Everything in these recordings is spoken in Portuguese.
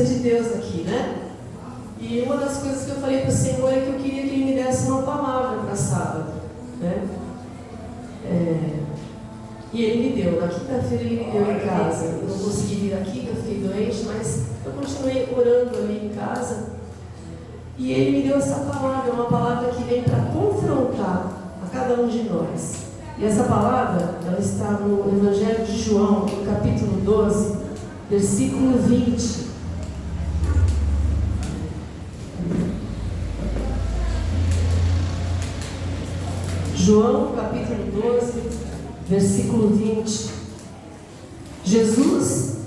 de Deus aqui, né? E uma das coisas que eu falei para o Senhor é que eu queria que Ele me desse uma palavra para sábado, né? E Ele me deu. Na quinta-feira Ele me deu em casa. Eu não consegui vir aqui, que eu fiquei doente, mas eu continuei orando ali em casa. E Ele me deu essa palavra, uma palavra que vem para confrontar a cada um de nós. E essa palavra, ela está no Evangelho de João, no capítulo 12, versículo 20. João, capítulo 12, versículo 20. Jesus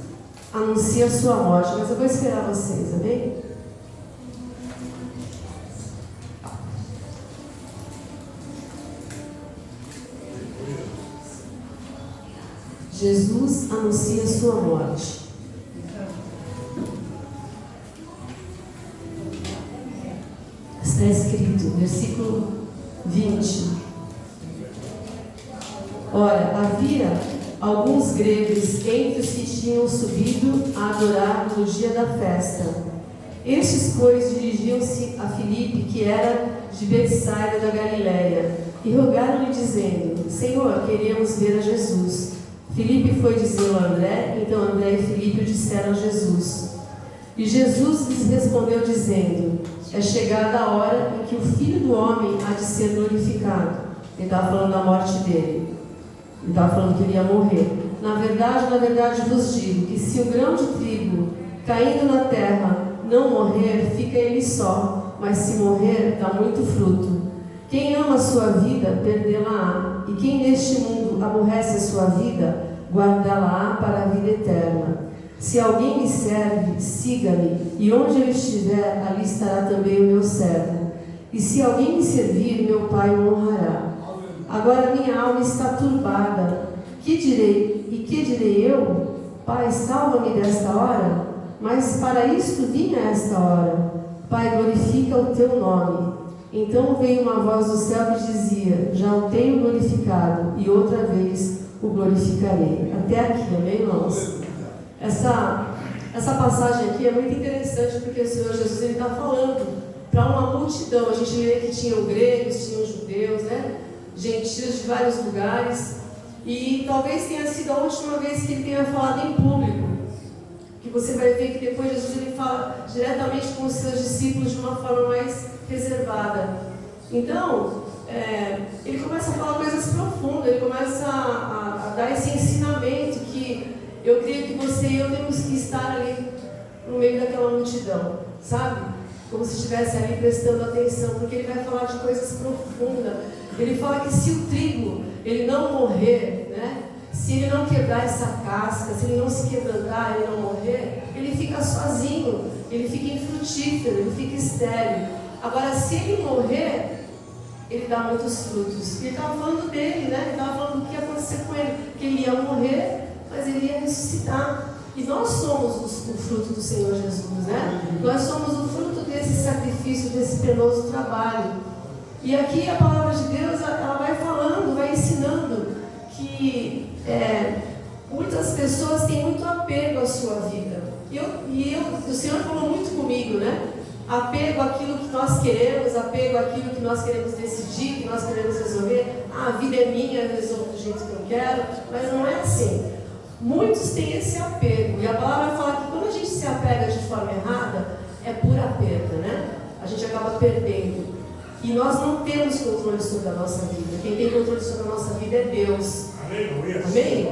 anuncia a sua morte, mas eu vou esperar vocês, amém? Jesus anuncia a sua morte. Está escrito, versículo 20. Ora, havia alguns gregos entre os que tinham subido a adorar no dia da festa. Estes, pois, dirigiam-se a Filipe, que era de Betsaida da Galileia, e rogaram-lhe, dizendo: Senhor, queremos ver a Jesus. Filipe foi dizê-lo a André, então André e Filipe o disseram a Jesus. E Jesus lhes respondeu, dizendo: É chegada a hora em que o Filho do Homem há de ser glorificado. Ele estava falando da morte dele. Ele estava falando que ele ia morrer. Na verdade vos digo que se o grão de trigo caindo na terra não morrer, fica ele só, mas se morrer, dá muito fruto. Quem ama a sua vida, perdê-la-á, e quem neste mundo aborrece a sua vida, guardá-la-á para a vida eterna. Se alguém me serve, siga-me, e onde eu estiver, ali estará também o meu servo. E se alguém me servir, meu Pai o honrará. Agora minha alma está turbada. Que direi eu? Pai, salva-me desta hora. Mas para isto vim a esta hora. Pai, glorifica o teu nome. Então veio uma voz do céu que dizia: Já o tenho glorificado, e outra vez o glorificarei. Até aqui, amém, irmãos? Essa passagem aqui é muito interessante, porque o Senhor Jesus está falando para uma multidão. A gente vê que tinham gregos, tinham judeus, né? Gentios de vários lugares, e talvez tenha sido a última vez que ele tenha falado em público, que você vai ver que depois Jesus ele fala diretamente com os seus discípulos de uma forma mais reservada. Então, ele começa a falar coisas profundas, ele começa a dar esse ensinamento que eu creio que você e eu temos que estar ali no meio daquela multidão, sabe? Como se estivesse ali prestando atenção, porque ele vai falar de coisas profundas. Ele fala que se o trigo ele não morrer, né? Se ele não quebrar essa casca, se ele não se quebrantar, ele não morrer, ele fica sozinho, ele fica infrutífero, ele fica estéril. Agora, se ele morrer, ele dá muitos frutos. Ele estava falando dele, né? Ele estava falando do que ia acontecer com ele, que ele ia morrer, mas ele ia ressuscitar. E nós somos o fruto do Senhor Jesus, né? Nós somos o fruto desse sacrifício, desse penoso trabalho. E aqui a palavra de Deus, ela vai falando, vai ensinando que muitas pessoas têm muito apego à sua vida. O Senhor falou muito comigo, né? Apego àquilo que nós queremos, apego àquilo que nós queremos decidir, que nós queremos resolver. A vida é minha, eu resolvo do jeito que eu quero, mas não é assim. Muitos têm esse apego, e a palavra fala que quando a gente se apega de forma errada, é pura perda, né? A gente acaba perdendo. E nós não temos controle sobre a nossa vida. Quem tem controle sobre a nossa vida é Deus. Amém?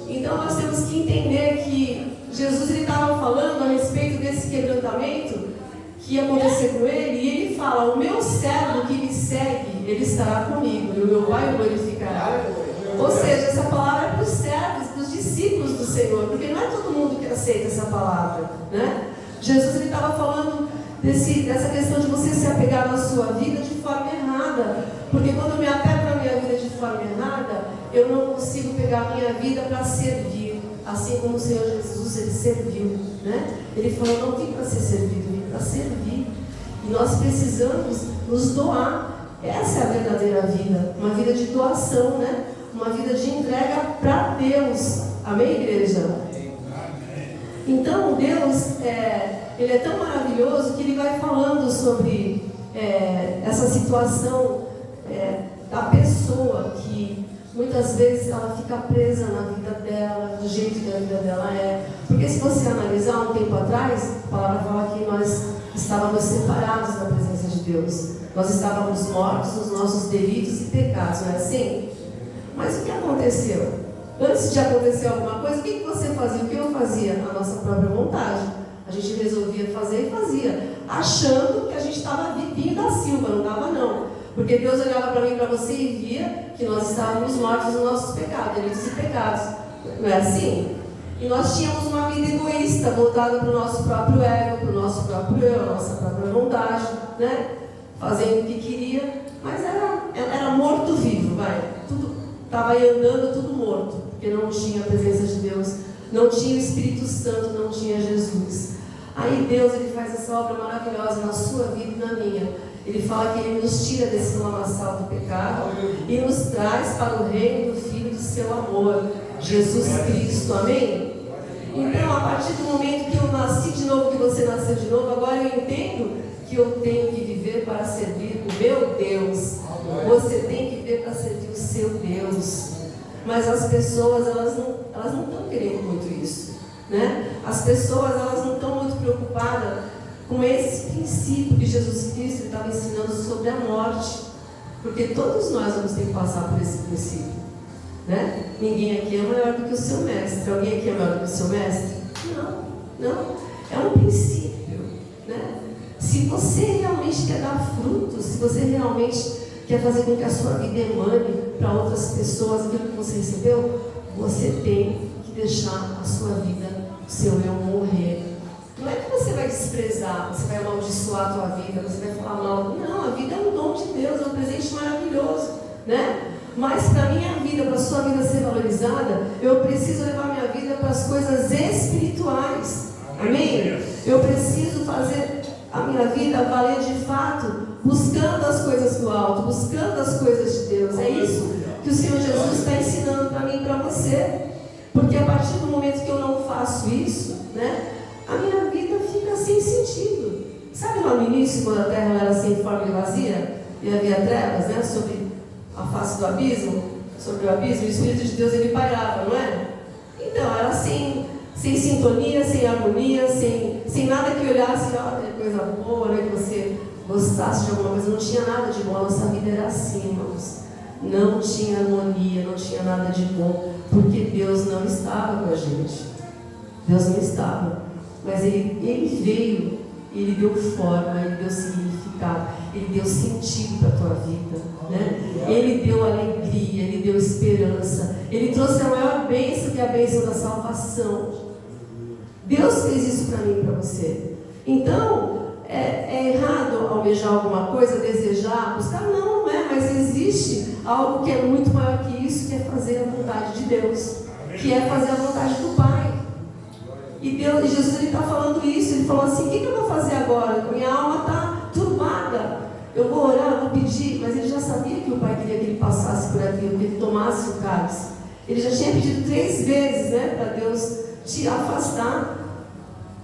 Então nós temos que entender que Jesus estava falando a respeito desse quebrantamento que ia acontecer com ele, e ele fala: o meu servo que me segue, ele estará comigo, e o meu Pai o glorificará. Ou seja, essa palavra é para os servos, para os discípulos do Senhor, porque não é todo mundo que aceita essa palavra, né? Jesus estava falando dessa questão de você se apegar na sua vida de forma errada, porque quando eu me apego na minha vida de forma errada, eu não consigo pegar a minha vida para servir, assim como o Senhor Jesus, ele serviu, né? Ele falou: não vim para ser servido, vim para servir. E nós precisamos nos doar. Essa é a verdadeira vida, uma vida de doação, né? Uma vida de entrega para Deus. Amém, igreja? Então Deus ele é tão maravilhoso que ele vai falando sobre essa situação da pessoa que muitas vezes ela fica presa na vida dela, do jeito que a vida dela é. Porque se você analisar um tempo atrás, a palavra fala que nós estávamos separados da presença de Deus. Nós estávamos mortos nos nossos delitos e pecados, não é assim? Mas o que aconteceu? Antes de acontecer alguma coisa, o que você fazia? O que eu fazia? A nossa própria vontade. A gente resolvia fazer e fazia, achando que a gente estava vivinho da Silva, não estava não. Porque Deus olhava para mim e para você e via que nós estávamos mortos nos nossos pecados, delitos e pecados. Não é assim? E nós tínhamos uma vida egoísta, voltada para o nosso próprio ego, para o nosso próprio eu, a nossa própria vontade, né? Fazendo o que queria, mas era morto-vivo, vai. Tudo estava aí andando, tudo morto, porque não tinha a presença de Deus, não tinha o Espírito Santo, não tinha Jesus. Aí Deus, ele faz essa obra maravilhosa na sua vida e na minha. Ele fala que ele nos tira desse lamaçal do pecado e nos traz para o reino do Filho do seu amor, Jesus Cristo, amém? Então, a partir do momento que eu nasci de novo, que você nasceu de novo, agora eu entendo que eu tenho que viver para servir o meu Deus. Você tem que viver para servir o seu Deus. Mas as pessoas, elas não estão querendo muito isso, né? As pessoas, elas não estão muito preocupadas com esse princípio que Jesus Cristo estava ensinando sobre a morte. Porque todos nós vamos ter que passar por esse princípio, né? Ninguém aqui é maior do que o seu mestre. Alguém aqui é maior do que o seu mestre? Não. É um princípio, né? Se você realmente quer dar frutos, se você realmente quer fazer com que a sua vida emane para outras pessoas aquilo que você recebeu, você tem que deixar a sua vida, o seu eu morrer. Não é que você vai desprezar, você vai amaldiçoar a tua vida, você vai falar mal. Não, a vida é um dom de Deus, é um presente maravilhoso, né? Mas para a minha vida, para a sua vida ser valorizada, eu preciso levar minha vida para as coisas espirituais. Amém? Eu preciso fazer a minha vida valer de fato, buscando as coisas do alto, buscando as coisas de Deus. É isso que o Senhor Jesus está ensinando para mim e para você. Porque a partir do momento que eu não faço isso, né, a minha vida fica sem sentido. Sabe lá no início, quando a terra era sem forma e vazia, e havia trevas, né, sobre a face do abismo, sobre o abismo, o Espírito de Deus ele pairava, não é? Então, era sem sintonia, sem harmonia, sem nada que olhasse, olha, coisa boa, né, que você gostasse de alguma coisa, não tinha nada de bom. A nossa vida era assim, irmãos. Não tinha harmonia, não tinha nada de bom, porque Deus não estava com a gente. Deus não estava. Mas Ele veio, Ele deu forma, Ele deu significado, Ele deu sentido para a tua vida, né? Ele deu alegria, Ele deu esperança, Ele trouxe a maior bênção, que é a bênção da salvação. Deus fez isso para mim e para você. Então, é errado almejar alguma coisa, desejar, buscar? Não é, mas existe algo que é muito maior que isso, que é fazer a vontade de Deus, que é fazer a vontade do Pai. E Jesus está falando isso, Ele falou assim, o que eu vou fazer agora? Minha alma está turbada, eu vou orar, vou pedir, mas Ele já sabia que o Pai queria que Ele passasse por aquilo, que Ele tomasse o cálice. Ele já tinha pedido 3 vezes, né, para Deus te afastar.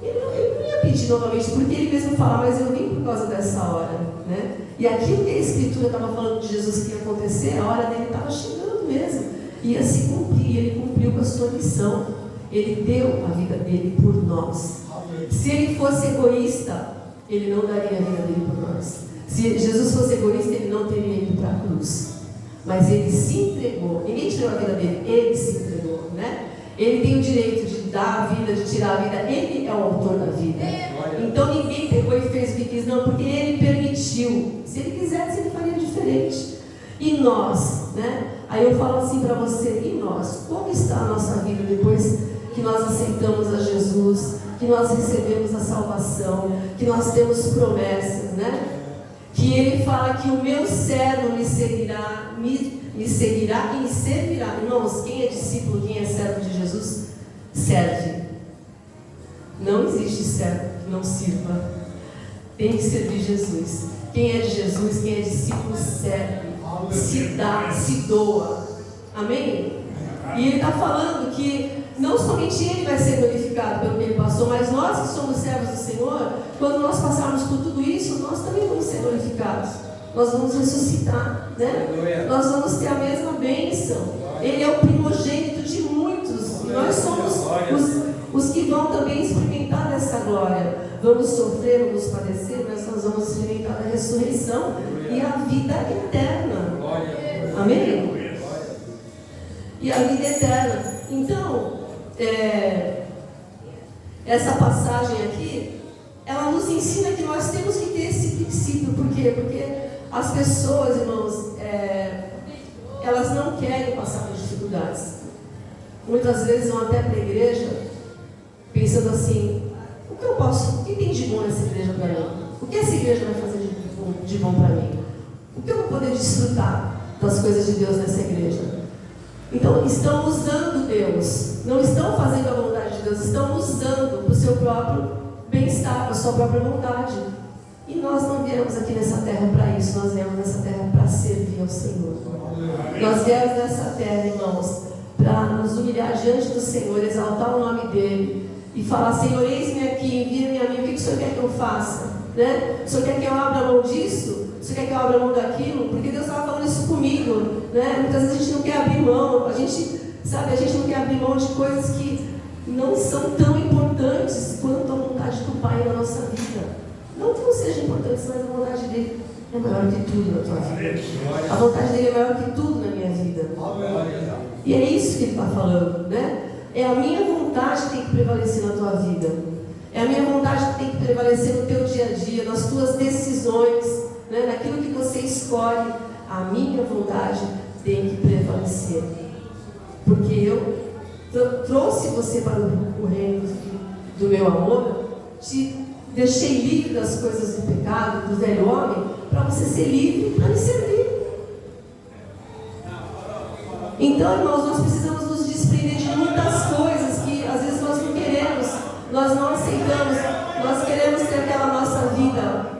Ele não ia pedir novamente, porque Ele mesmo fala, mas eu vim por causa dessa hora, né? E aquilo que a Escritura estava falando de Jesus que ia acontecer, a hora dele estava chegando mesmo, ia se cumprir. Ele cumpriu com a sua missão, Ele deu a vida dele por nós. Se Ele fosse egoísta, Ele não daria a vida dele por nós. Se Jesus fosse egoísta, Ele não teria ido para a cruz. Mas Ele se entregou. Ninguém tirou a vida dele, Ele se entregou, né? Ele tem o direito de dar a vida, de tirar a vida. Ele é o autor da vida. Então ninguém pegou e fez o que quis, não, porque Ele permitiu. Se Ele quisesse, Ele faria diferente. E nós, né? Aí eu falo assim para você, e nós? Como está a nossa vida depois que nós aceitamos a Jesus, que nós recebemos a salvação, que nós temos promessas, né? Que Ele fala que o meu servo me seguirá, me seguirá e me servirá. Irmãos, quem é discípulo, quem é servo de Jesus, serve. Não existe servo que não sirva. Tem que servir Jesus. Quem é de Jesus, quem é discípulo, serve. Se dá, se doa. Amém? E Ele está falando que não somente Ele vai ser glorificado pelo que Ele passou, mas nós que somos servos do Senhor, quando nós passarmos por tudo isso, nós também vamos ser glorificados. Nós vamos ressuscitar, né? Nós vamos ter a mesma bênção. Ele é o primogênito de muitos. E nós somos os que vão também experimentar dessa glória. Vamos sofrer, vamos padecer, mas nós vamos experimentar a ressurreição e a vida eterna. Amém? E a vida eterna. Então, essa passagem aqui, ela nos ensina que nós temos que ter esse princípio. Por quê? Porque as pessoas, irmãos, elas não querem passar por dificuldades. Muitas vezes vão até para a igreja pensando assim: o que tem de bom nessa igreja para mim? O que essa igreja vai fazer de bom para mim? O que eu vou poder desfrutar das coisas de Deus nessa igreja? Então, estão usando Deus, não estão fazendo a vontade de Deus, estão usando para o seu próprio bem-estar, para a sua própria vontade. E nós não viemos aqui nessa terra para isso, nós viemos nessa terra para servir ao Senhor. Nós viemos nessa terra, irmãos, para nos humilhar diante do Senhor, exaltar o nome dEle e falar: Senhor, eis-me aqui, envia-me a mim, o que o Senhor quer que eu faça? Né? O Senhor quer que eu abra mão disso? O Senhor quer que eu abra mão daquilo? Porque Deus estava falando isso comigo, né? Muitas vezes a gente não quer abrir mão, a gente não quer abrir mão de coisas que não são tão importantes quanto a vontade do Pai na nossa vida. Não que não sejam importantes, mas a vontade dele é maior que tudo na tua vida. A vontade dele é maior que tudo na minha vida. E é isso que ele está falando, né? É a minha vontade que tem que prevalecer na tua vida. É a minha vontade que tem que prevalecer no teu dia a dia, nas tuas decisões, né? Naquilo que você escolhe. A minha vontade tem que prevalecer. Porque eu trouxe você para o reino do meu amor, te deixei livre das coisas do pecado, do velho homem, para você ser livre para me servir. Então, irmãos, nós precisamos nos desprender de muitas coisas que às vezes nós não queremos, nós não aceitamos. Nós queremos ter aquela nossa vida,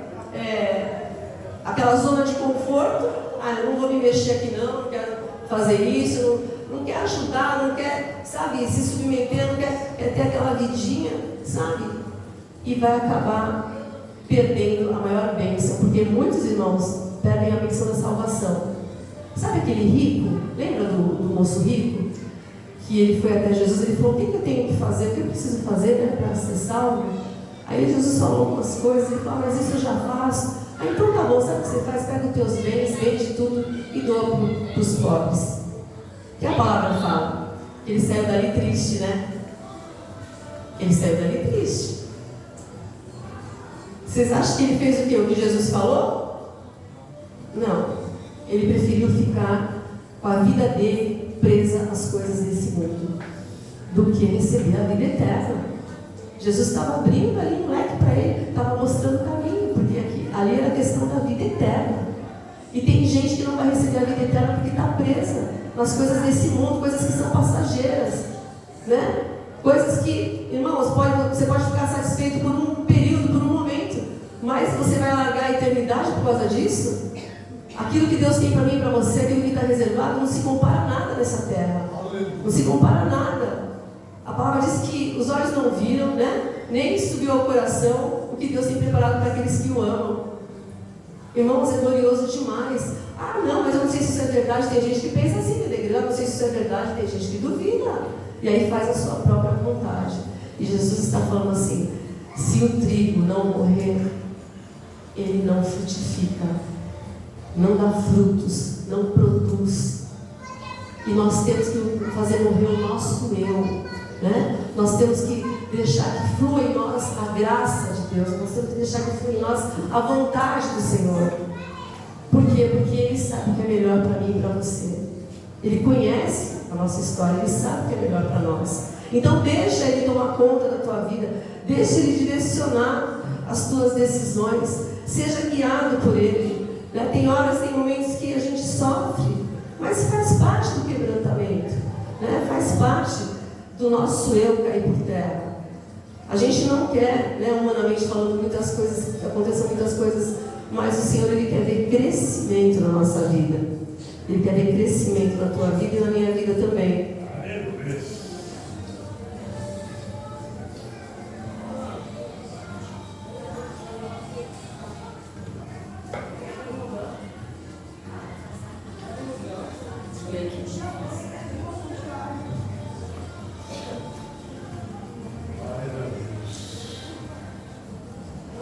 aquela zona de conforto. Eu não vou me mexer aqui não quero fazer isso, não quer ajudar, não quer, sabe, se submeter, não quer ter aquela vidinha, sabe? E vai acabar perdendo a maior bênção, porque muitos irmãos perdem a bênção da salvação. Sabe aquele rico? Lembra do moço rico? Que ele foi até Jesus, ele falou: o que eu tenho que fazer? O que eu preciso fazer, né, para ser salvo? Aí Jesus falou algumas coisas, ele falou: mas isso eu já faço. Aí então tá bom, sabe o que você faz? Pega os teus bens, vende tudo e doa para os pobres. Que a palavra fala? Ele saiu dali triste, né? Ele saiu dali triste. Vocês acham que ele fez o quê? O que Jesus falou? Não. Ele preferiu ficar com a vida dele presa às coisas desse mundo do que receber a vida eterna. Jesus estava abrindo ali um leque para ele, estava mostrando o caminho, porque ali era a questão da vida eterna. E tem gente que não vai receber a vida eterna porque está presa nas coisas desse mundo, coisas que são passageiras, né? Coisas que, irmãos, você pode ficar satisfeito por um período, por um momento, mas você vai largar a eternidade por causa disso? Aquilo que Deus tem para mim e para você, aquilo que está reservado, não se compara a nada nessa terra. Não se compara a nada. A palavra diz que os olhos não viram, né? Nem subiu ao coração o que Deus tem preparado para aqueles que o amam. Irmãos, é glorioso demais. Não, mas eu não sei se isso é verdade. Tem gente que pensa assim, na igreja, não sei se isso é verdade. Tem gente que duvida. E aí faz a sua própria vontade. E Jesus está falando assim: se o trigo não morrer, ele não frutifica, não dá frutos, não produz. E nós temos que fazer morrer o nosso eu, né? Nós temos que deixar que flua em nós a graça de Deus. Nós temos que deixar que flua em nós a vontade do Senhor. Por quê? Porque Ele sabe o que é melhor para mim e para você. Ele conhece a nossa história, Ele sabe o que é melhor para nós. Então deixa Ele tomar conta da tua vida, deixa Ele direcionar as tuas decisões, seja guiado por Ele. Tem horas, tem momentos que a gente sofre, mas faz parte do quebrantamento, né? Faz parte do nosso eu cair por terra. A gente não quer, humanamente falando, muitas coisas, que aconteçam muitas coisas, mas o Senhor, Ele quer ver crescimento na nossa vida. Ele quer ver crescimento na tua vida e na minha vida também.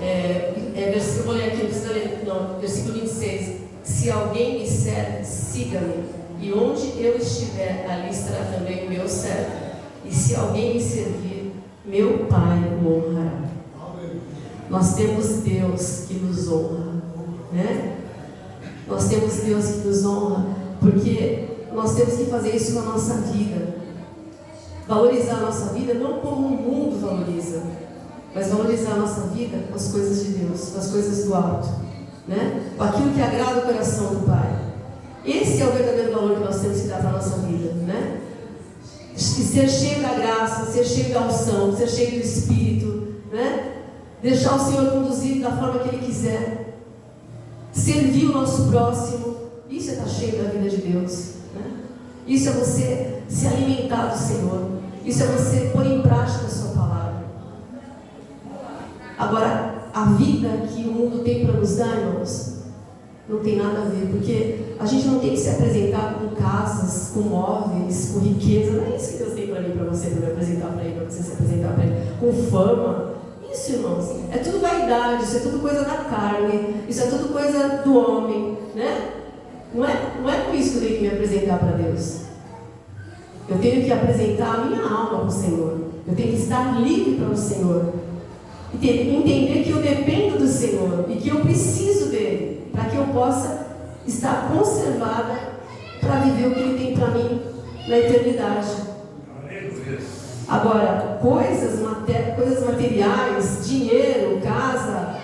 Eu vou ler aqui, não precisa ler, não, versículo 26. Se alguém me serve, siga-me, e onde eu estiver, ali estará também o meu servo. E se alguém me servir, meu Pai o honrará. Nós temos Deus que nos honra, né? Nós temos Deus que nos honra, porque nós temos que fazer isso na nossa vida. Valorizar a nossa vida não como o mundo valoriza, mas valorizar a nossa vida com as coisas de Deus, com as coisas do alto, né? Com aquilo que agrada o coração do Pai. Esse é o verdadeiro valor que nós temos que dar para a nossa vida, né? E ser cheio da graça, ser cheio da unção, ser cheio do Espírito, né? Deixar o Senhor conduzir da forma que Ele quiser, servir o nosso próximo. Isso é estar cheio da vida de Deus, né? Isso é você se alimentar do Senhor. Isso é você pôr em prática a sua palavra. Agora, a vida que o mundo tem para nos dar, irmãos, não tem nada a ver, porque a gente não tem que se apresentar com casas, com móveis, com riqueza. Não é isso que Deus tem para mim, para você, para me apresentar para Ele, para você se apresentar para Ele, com fama. Isso, irmãos, é tudo vaidade, isso é tudo coisa da carne, isso é tudo coisa do homem, né? Não é com isso que eu tenho que me apresentar para Deus. Eu tenho que apresentar a minha alma para o Senhor. Eu tenho que estar livre para o Senhor. E entender que eu dependo do Senhor e que eu preciso dele, para que eu possa estar conservada para viver o que Ele tem para mim na eternidade. Agora, coisas materiais, dinheiro, casa,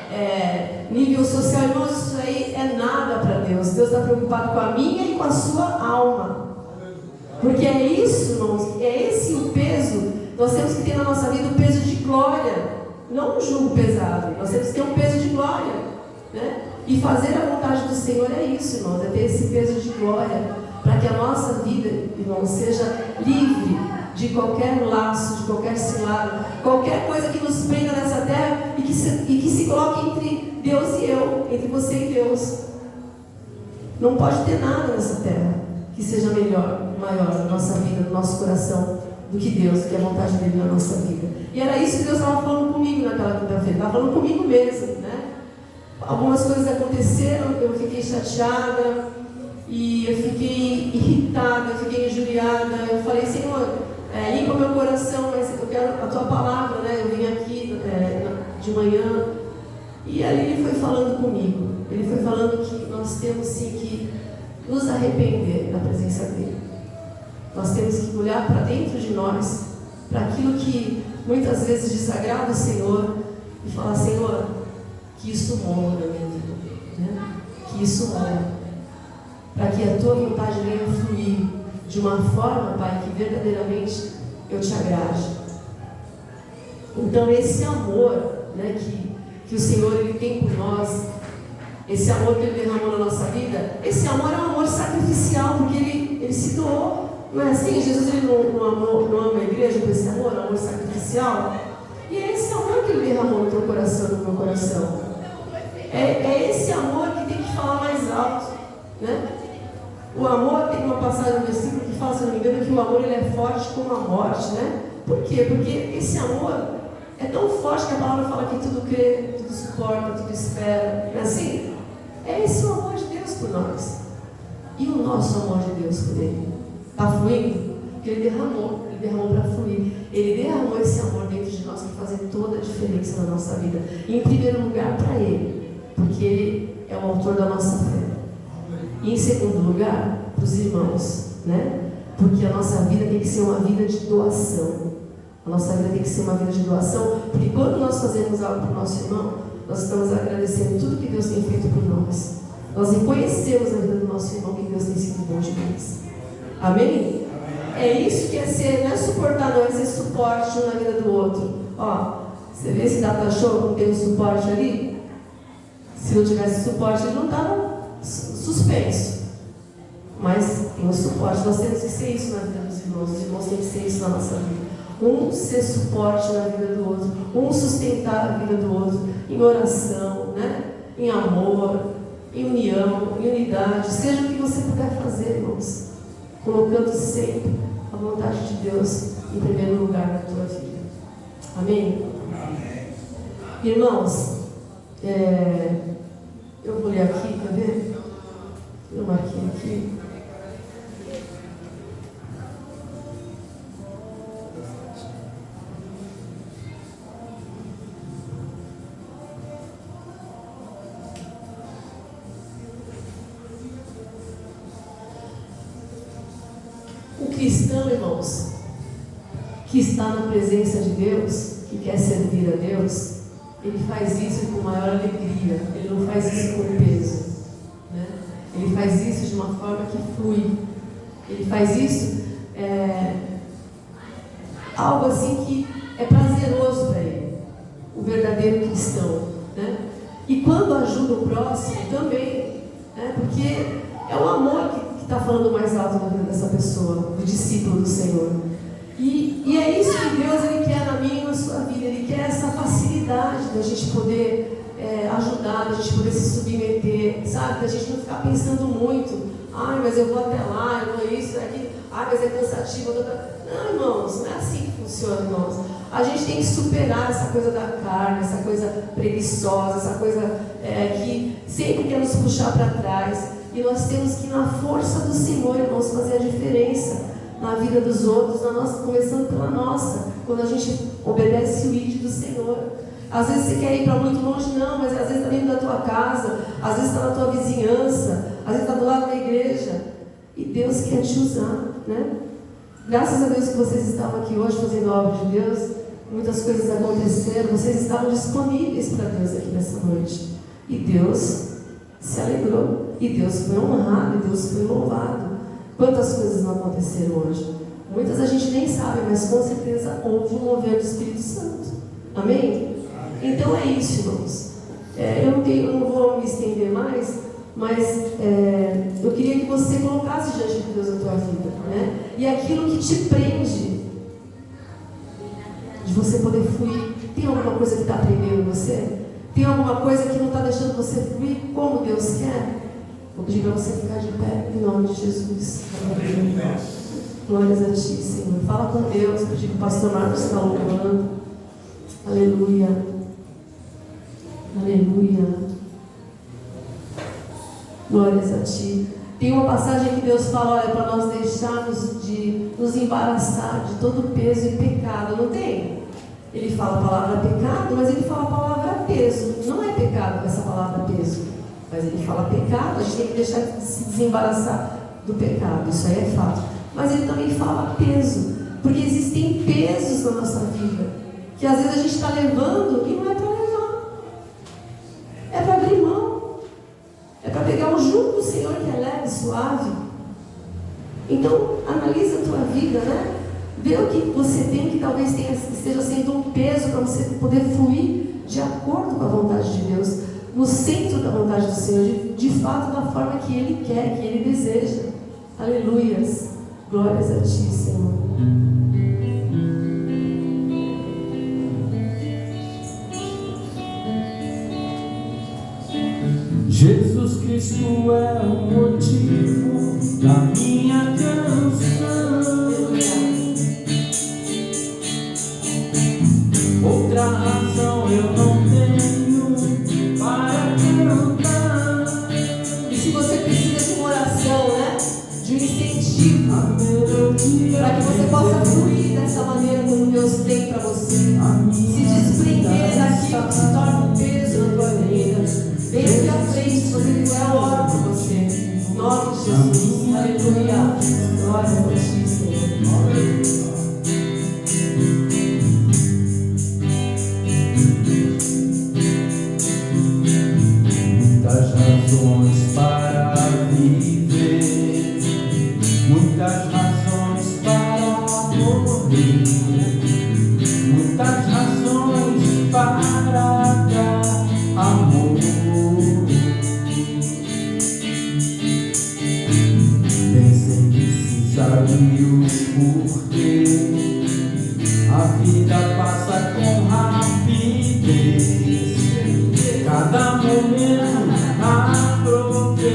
nível social, irmãos, isso aí é nada para Deus. Deus está preocupado com a minha e com a sua alma. Porque é isso, irmãos, é esse o peso. Nós temos que ter na nossa vida o peso de glória, não um jugo pesado. Nós temos que ter um peso de glória, né? E fazer a vontade do Senhor é isso, irmãos, é ter esse peso de glória, para que a nossa vida, irmãos, seja livre de qualquer laço, de qualquer cilada, qualquer coisa que nos prenda nessa terra e que se coloque entre Deus e eu, entre você e Deus. Não pode ter nada nessa terra que seja maior na nossa vida, no nosso coração, do que Deus, do que a vontade dele na nossa vida. E era isso que Deus estava falando comigo naquela quinta-feira, estava falando comigo mesmo, né? Algumas coisas aconteceram, eu fiquei chateada, e eu fiquei irritada, eu fiquei injuriada. Eu falei, Senhor, limpa meu coração, mas eu quero a tua palavra, né? Eu vim aqui de manhã, e aí Ele foi falando comigo. Ele foi falando que nós temos sim que nos arrepender da presença dEle. Nós temos que olhar para dentro de nós, para aquilo que muitas vezes desagrada o Senhor, e falar, Senhor, que isso morra na minha vida, né? Que isso morra, para que a tua vontade venha fluir de uma forma, Pai, que verdadeiramente eu te agrade. Então esse amor, né, que o Senhor Ele tem por nós, esse amor que Ele derramou na nossa vida, esse amor é um amor sacrificial, porque Ele se doou. Não é assim? Jesus Ele não ama a igreja com esse amor, um amor sacrificial. E é esse amor que Ele derramou no teu coração, no meu coração. É esse amor que tem que falar mais alto, né? O amor, tem uma passagem no versículo que fala, se não me engano, que o amor ele é forte como a morte, né? Por quê? Porque esse amor é tão forte que a palavra fala que tudo crê, tudo suporta, tudo espera. Não é assim? É esse o amor de Deus por nós. E o nosso amor de Deus por Ele? Está fluindo? Porque Ele derramou para fluir. Ele derramou esse amor dentro de nós para fazer toda a diferença na nossa vida. E em primeiro lugar para Ele, porque Ele é o autor da nossa fé. E em segundo lugar, para os irmãos, né? Porque a nossa vida tem que ser uma vida de doação. A nossa vida tem que ser uma vida de doação, porque quando nós fazemos algo para o nosso irmão, nós estamos agradecendo tudo que Deus tem feito por nós. Nós reconhecemos a vida do nosso irmão, que Deus tem sido bom demais. Amém? É isso que é ser, não é suportar, não, é ser suporte na vida do outro. Ó, você vê esse data show, não tem um suporte ali? Se não tivesse suporte, ele não estava suspenso. Mas tem um suporte. Nós temos que ser isso na vida dos irmãos. Os irmãos têm que ser isso na nossa vida. Um ser suporte na vida do outro, um sustentar a vida do outro em oração, né? Em amor, em união, em unidade, seja o que você puder fazer, irmãos, colocando sempre a vontade de Deus em primeiro lugar na tua vida. Amém? Amém. Irmãos, Eu vou ler aqui, quer ver? Eu marquei aqui. O cristão, irmãos, que está na presença de Deus, que quer servir a Deus, ele faz isso com maior alegria, ele não faz isso com peso, né? Ele faz isso de uma forma que flui, ele faz isso algo assim que é prazeroso para ele, o verdadeiro cristão, né? E quando ajuda o próximo também, né? Porque é o amor que está falando mais alto na vida dessa pessoa, do discípulo do Senhor. E é isso que Deus ele quer na minha e na sua vida. Ele quer essa facilidade da gente poder ajudar, da gente poder se submeter, sabe? Da gente não ficar pensando muito. Ai, mas eu vou até lá, eu vou isso, aqui. Ai, mas é cansativo. Não, irmãos, não é assim que funciona, irmãos. A gente tem que superar essa coisa da carne, essa coisa preguiçosa, essa coisa que sempre quer nos puxar para trás. E nós temos que, na força do Senhor, irmãos, fazer a diferença na vida dos outros, na nossa, começando pela nossa, quando a gente obedece o ID do Senhor. Às vezes você quer ir para muito longe, não, mas às vezes está dentro da tua casa, às vezes está na tua vizinhança, às vezes está do lado da igreja, e Deus quer te usar, né? Graças a Deus que vocês estavam aqui hoje fazendo a obra de Deus, muitas coisas aconteceram, vocês estavam disponíveis para Deus aqui nessa noite, e Deus se alegrou, e Deus foi honrado, e Deus foi louvado. Quantas coisas não aconteceram hoje? Muitas a gente nem sabe, mas com certeza houve um mover do Espírito Santo. Amém? Então é isso, irmãos. Eu não vou me estender mais, mas eu queria que você colocasse diante de Deus a tua vida, né? E aquilo que te prende, de você poder fluir. Tem alguma coisa que está prendendo você? Tem alguma coisa que não está deixando você fluir como Deus quer? Vou pedir para você ficar de pé, em nome de Jesus. Glórias a Ti, Senhor. Fala com Deus. Eu digo que o pastor Marcos está louvando. Aleluia. Aleluia. Glórias a Ti. Tem uma passagem que Deus fala, olha, para nós deixarmos de nos embaraçar de todo peso e pecado. Não tem? Ele fala a palavra pecado, mas ele fala a palavra peso. Não é pecado essa palavra peso. Mas ele fala pecado, a gente tem que deixar de se desembaraçar do pecado, isso aí é fato. Mas ele também fala peso, porque existem pesos na nossa vida, que às vezes a gente está levando e não é para levar, é para abrir mão, é para pegar o jugo do Senhor que é leve e suave. Então, analisa a tua vida, né? Vê o que você tem que talvez esteja sendo um peso para você poder fluir de acordo com a vontade de Deus, no centro da vontade do Senhor, de fato da forma que Ele quer, que Ele deseja. Aleluias, glórias a Ti, Senhor. Jesus Cristo é o motivo da minha canção. Outra razão eu não tenho para cantar. E se você precisa de uma oração, né? De um incentivo, para que você possa fluir dessa maneira como Deus tem para você, se desprender daquilo que se torna um peso na tua vida. Vem aqui à frente, se você quiser, eu oro por você. Em nome de Jesus. Aleluia. Glória a Ti, Senhor. Muitas razões para viver, muitas razões para morrer, muitas razões para dar amor. Nem sempre se sabe o porquê, a vida passa com rapidez. Cada momento aproveitarei.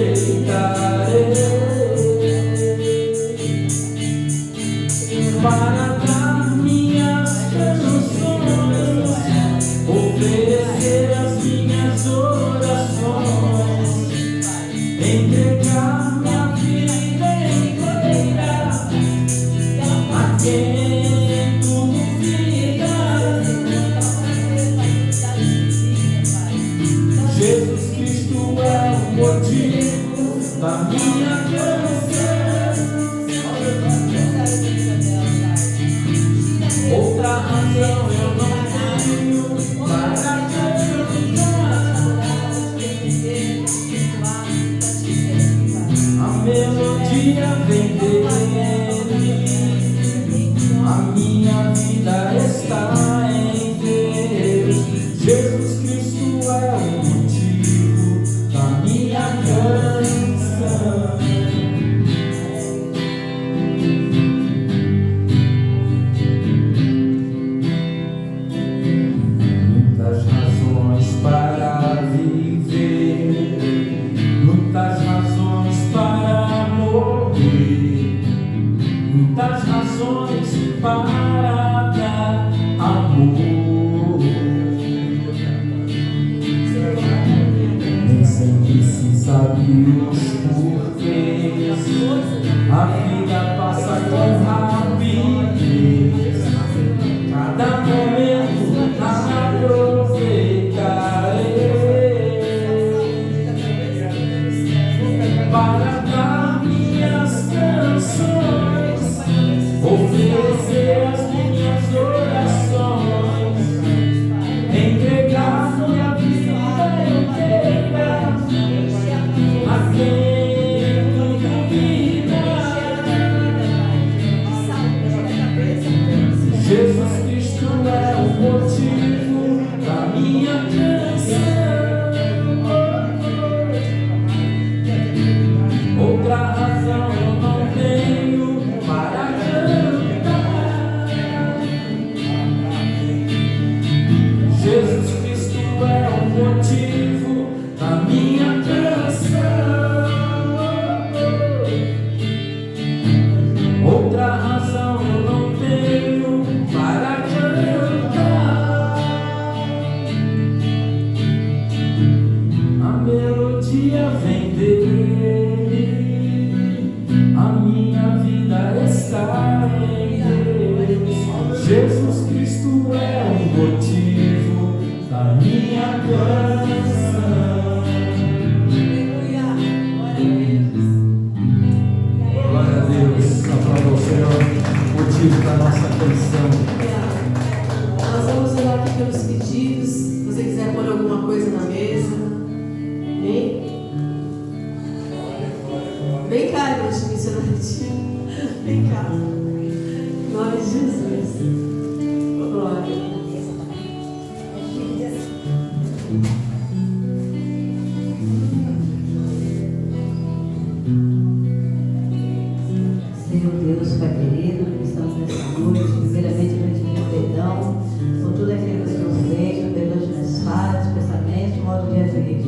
oferecer as minhas orações, entregar minha vida inteira a quem tudo fica. Jesus Cristo é o motivo da minha canção. Outra razão eu não tenho para cantar. A melodia vem dele, a minha vida está em Deus. Jesus Cristo é o motivo da minha canção. Muitas razões para viver, muitas razões para morrer, muitas razões para dar amor. Nem sempre se sabe os porquês, a vida passa com rapidez. Cada momento aproveitarei para dar minhas canções, oferecer as minhas orações, entregar minha vida inteira a quem tudo me dá. Jesus Cristo é o motivo da minha canção. Outra razão eu não tenho para cantar. Jesus Cristo é o motivo da minha canção. Outra razão eu não tenho para cantar. A melodia vem dele, a minha vida está em Deus. Jesus Cristo é o motivo da minha canção. Glória a Deus, aplauda ao Senhor, motivo da nossa canção. Nós vamos orar aqui pelos pedidos. Se você quiser pôr alguma coisa na mesa. Amém? Vem cá, irmã de missionário. Vem cá. Em nome de Jesus. Glória. Senhor Deus, Pai querido, estamos nessa noite, primeiramente para te pedir perdão por tudo aquilo que temos feito, pelas minhas falhas, pensamentos, modo de agir.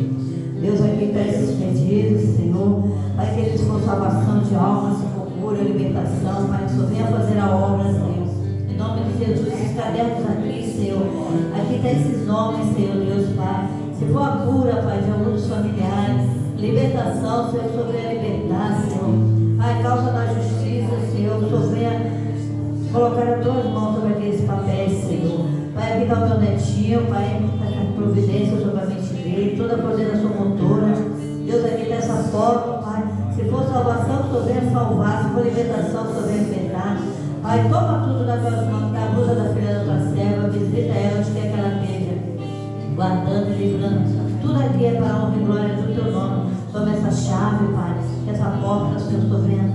Deus, aqui está esses pedidos, Senhor, Pai querido, se for salvação de almas, se for cura, libertação, Pai, que o Senhor venha fazer a obra, Senhor. Em nome de Jesus, esses cadernos aqui, Senhor, aqui está esses nomes, Senhor Deus, Pai. Se for a cura, Pai, de alguns familiares, libertação, Senhor, sobre a liberdade, Senhor. Pai, causa da justiça, Senhor, o Senhor venha colocar as tuas mãos sobre aqueles papéis, Senhor. Pai, aqui está o meu netinho, Pai, a providência sobre a mente dele, toda a coordenação motora. Deus, aqui está essa foto, Pai. Se for salvação, que o Senhor venha salvar. Se for libertação, que o Senhor venha libertar. Pai, toma tudo nas tuas mãos, a blusa da filha da tua serva, visita ela onde quer que ela esteja, guardando e livrando. Tudo aqui é para a honra e glória do teu nome. Toma essa chave, Pai, que essa porta, Senhor, estou vendo.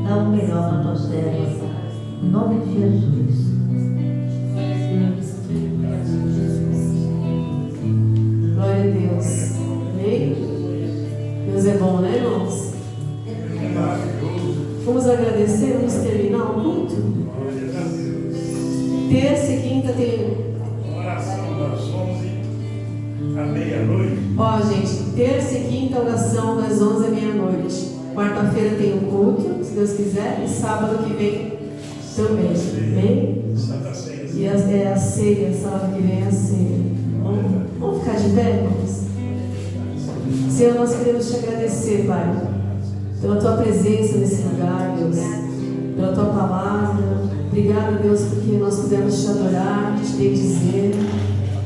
Dá o melhor na tua serva, em nome de Jesus. Glória a Deus. Amém? Deus é bom, né, irmãos? Vamos agradecer, vamos terminar o culto. Terça e quinta tem oração das 11 à meia-noite. Ó, gente, terça e quinta oração das 11 à meia-noite. Quarta-feira tem um culto, se Deus quiser, e sábado que vem também. Amém? Santa Ceia. E é a ceia, sábado que vem é a ceia. Senhor, nós queremos te agradecer, Pai, pela tua presença nesse lugar, Deus, pela tua palavra. Obrigado, Deus, porque nós pudemos te adorar, te bendizer.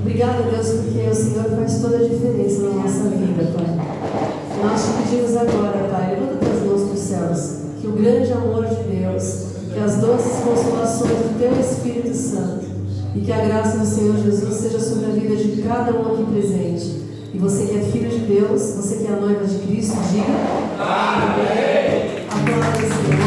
Obrigado, Deus, porque o Senhor faz toda a diferença na nossa vida, Pai. Nós te pedimos agora, Pai, levanta as mãos para os céus, que o grande amor de Deus, que as doces consolações do teu Espírito Santo e que a graça do Senhor Jesus seja sobre a vida de cada um aqui presente. E você que é filho de Deus, você que é a noiva de Cristo, diga amém. Aplauda, Senhor.